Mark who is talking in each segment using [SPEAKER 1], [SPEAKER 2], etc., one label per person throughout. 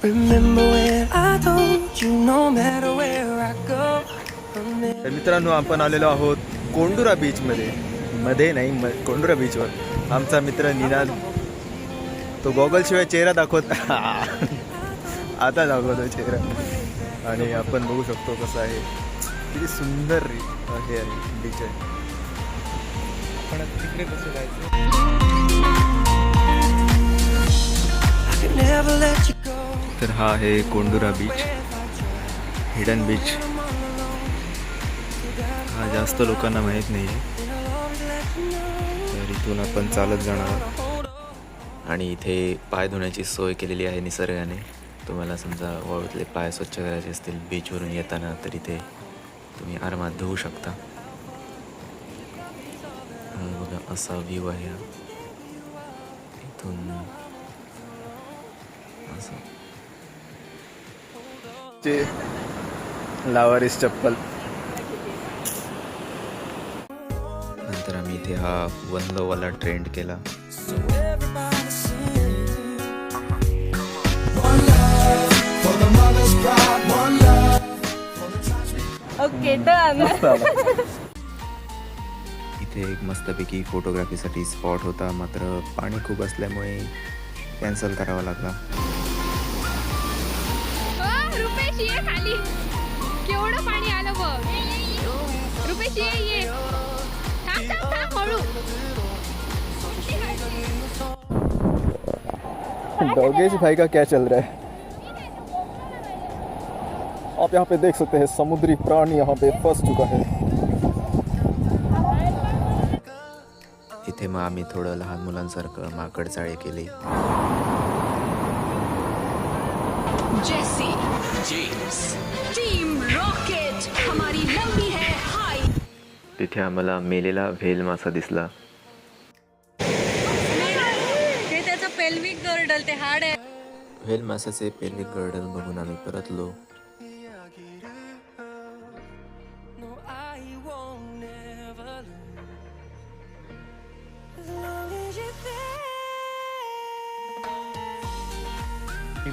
[SPEAKER 1] Remember when I told you no matter where I go.
[SPEAKER 2] तर मित्रांनो, आपण आलेलो आहोत कोंडुरा बीचमध्ये नाही कोंडुरा बीचवर. आमचा मित्र निनाद तो गॉगल शिवाय चेहरा दाखवत आता दाखवतो चेहरा. आणि आपण बघू शकतो कसं आहे, किती सुंदर हे आहे बीच आहे. पण तिकडे कसं जायचं.
[SPEAKER 1] Never let you go.
[SPEAKER 2] तर हा आहे कोंडुरा बीच, हिडन बीच. हा जास्त लोकांना माहीत नाही आहे. तर इथून आपण चालत जाणार आणि इथे पाय धुण्याची सोय केलेली आहे निसर्गाने. तुम्हाला समजा वाळूतले पाय स्वच्छ करायचे असतील बीचवरून येताना, तर इथे तुम्ही आरामात धुवू शकता. बघा असा व्ह्यू आहे हा इथून. लावारीस चप्पल. नंतर आम्ही इथे हा वनलोवाला ट्रेंड केला.
[SPEAKER 3] Okay done.
[SPEAKER 2] इथे एक मस्तपैकी फोटोग्राफीसाठी स्पॉट होता, मात्र पाणी खूप असल्यामुळे कॅन्सल करावा लागला.
[SPEAKER 4] रुपेश ये खाली, केवढं पाणी आलं बघ. रुपेश ये थांब थांब थांब हळू.
[SPEAKER 2] डॉगेज भाई का क्या चल रहा है? आप यहाँ पे देख सकते हैं समुद्री प्राणी यहाँ पे फंस चुका है. इथे मग आम्ही थोडं लहान मुलांसारखं माकड चाळे केले.
[SPEAKER 5] जेसी, जेम्स, टीम रॉकेट, हमारी लंबी है हाय.
[SPEAKER 2] तिथे आम्हाला मेलेला व्हेल मासा दिसला.
[SPEAKER 3] ते त्याचं पेल्विक गर्डल ते हाड आहे.
[SPEAKER 2] व्हेल मासाचे पेल्विक गर्डल बघून आम्ही परतलो.
[SPEAKER 1] No, I won't never learn. As long as you're there.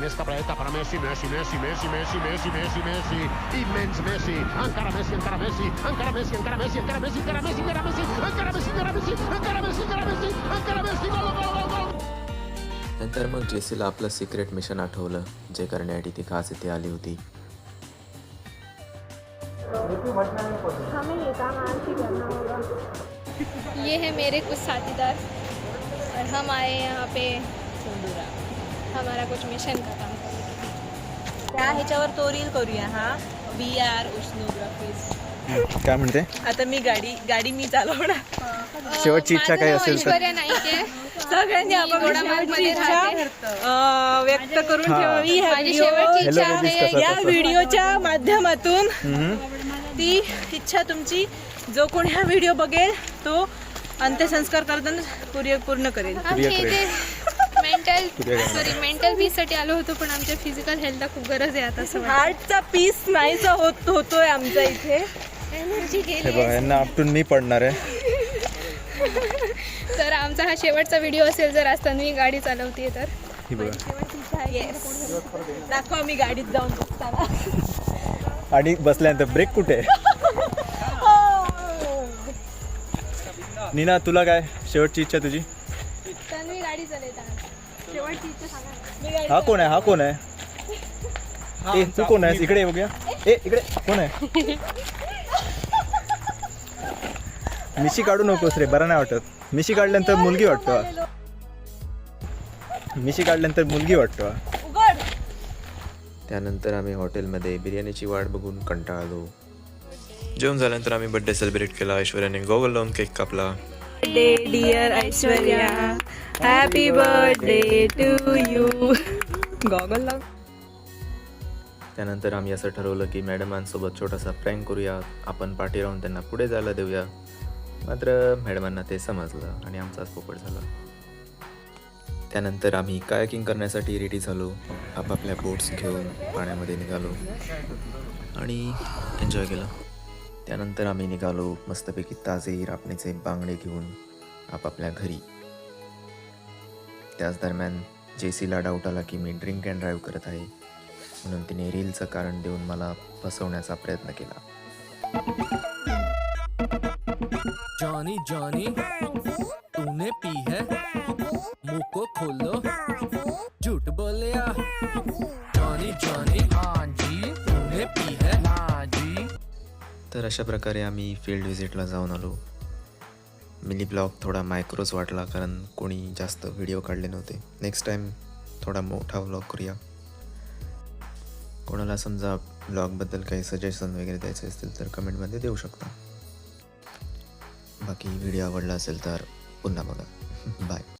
[SPEAKER 6] Mesca preta para Messi, Messi, Messi, Messi, Messi, Messi, Messi, Messi, immens Messi, encara Messi, encara Messi, encara Messi, encara Messi, encara Messi, encara Messi, encara Messi, encara Messi, encara Messi, encara Messi, encara Messi, encara Messi, gol, gol, gol, gol.
[SPEAKER 2] नंतर मग जेसीला आपलं secret mission आठवलं, जे करण्यासाठी ती खास इथे आली होती.
[SPEAKER 4] हमें ये काम आज ही करना होगा. ये है मेरे कुछ साथीदार और हम आए यहाँ पे हमारा कुछ मिशन का काम.
[SPEAKER 3] त्या ह्याच्यावर तो रील करूया. हा VR ओशनोग्राफीज.
[SPEAKER 2] काय म्हणते?
[SPEAKER 3] आता मी गाडी मी चालवणार.
[SPEAKER 2] शेवटची इच्छा काय असेल तर?
[SPEAKER 4] ऐश्वर्या नाईके
[SPEAKER 3] सगळ्यांनी आपण
[SPEAKER 4] मध्ये राहते.
[SPEAKER 3] व्यक्त करून ठेवावी.
[SPEAKER 4] माझी शेवटची इच्छा
[SPEAKER 2] Hello, ladies,
[SPEAKER 4] आहे
[SPEAKER 2] कसं?
[SPEAKER 3] या व्हिडिओच्या माध्यमातून ती इच्छा तुमची जो कोणी हा व्हिडिओ बघेल तो अंत्यसंस्कार करताना पूर्ण करेल.
[SPEAKER 4] आमच्या इथे मेंटल पीससाठी आलो होतो, पण आमच्या फिजिकल हेल्थला खूप गरज आहे आता.
[SPEAKER 3] हार्टचा पीस नाहीसा होतोय आमच्या इथे.
[SPEAKER 4] एनर्जी
[SPEAKER 2] हे
[SPEAKER 4] गेली.
[SPEAKER 2] बघा, यांना आपटून मी पडणार आहे.
[SPEAKER 4] तर आमचा हा शेवटचा व्हिडिओ असेल जर आज तन्वी गाडी चालवते तर.
[SPEAKER 2] ही बघा.
[SPEAKER 4] शेवटची इच्छा आहे.
[SPEAKER 3] दाखवा मी गाडीत जाऊन बसताना.
[SPEAKER 2] आणि बसल्यानंतर ब्रेक कुठे? नीना, तुला काय शेवटची इच्छा तुझी?
[SPEAKER 4] तन्वी गाडी चालवते. शेवटची इच्छा सांगा.
[SPEAKER 2] हा कोण आहे? हा कोण आहे? ए, तू कोण आहेस? इकडे बघूया. ए, इकडे कोण आहे? मिशी काढू नकोस रे, बरं नाही वाटत. मिशी काढल्यानंतर मुलगी वाटतो. मिशी काढल्यानंतर मुलगी वाटतो. त्यानंतर आम्ही हॉटेलमध्ये बिर्याणीची वाट बघून कंटाळलो. जेवण झाल्यानंतर आम्ही बर्थडे सेलिब्रेट केला. ऐश्वर्याने गॉगल लावून केक कापला.
[SPEAKER 3] Dear Aishwarya, happy birthday to you. Goggle लाव.
[SPEAKER 2] त्यानंतर आम्ही असं ठरवलं की मॅडमांसोबत छोटासा प्रँक करूया. आपण पाठी राहून त्यांना पुढे जायला देऊया. मात्र मॅडमांना ते समजलं आणि आमचाच पोपट झाला. त्यानंतर आम्ही कायाकिंग करण्यासाठी रेडी झालो. आपापल्या बोट्स घेऊन पाण्यामध्ये निघालो आणि एन्जॉय केलं. त्यानंतर आम्ही निघालो मस्तपैकी ताजे रापणीचे बांगडे घेऊन आपापल्या घरी. त्याच दरम्यान जेसीला डाऊट आला की मी ड्रिंक अँड ड्राईव्ह करत आहे, म्हणून तिने रीलचं कारण देऊन मला फसवण्याचा प्रयत्न केला.
[SPEAKER 1] जॉनी जॉनी तूने पी है मुंह को खोलो झूठ बोलिया जॉनी जॉनी हाँ जी तूने पी है हाँ जी.
[SPEAKER 2] तर अशा प्रकारे आम्ही फील्ड व्हिजिटला जाऊन आलो. मिनी ब्लॉग थोडा मायक्रोच वाटला कारण कोणी जास्त व्हिडिओ काढले नव्हते. नेक्स्ट टाईम थोडा मोठा व्लॉग करूया. कोणाला समजा ब्लॉगबद्दल काही सजेशन वगैरे द्यायचे असतील तर कमेंटमध्ये देऊ शकता. बाकी व्हिडिओ आवडला असेल तर पुन्हा बघा. बाय.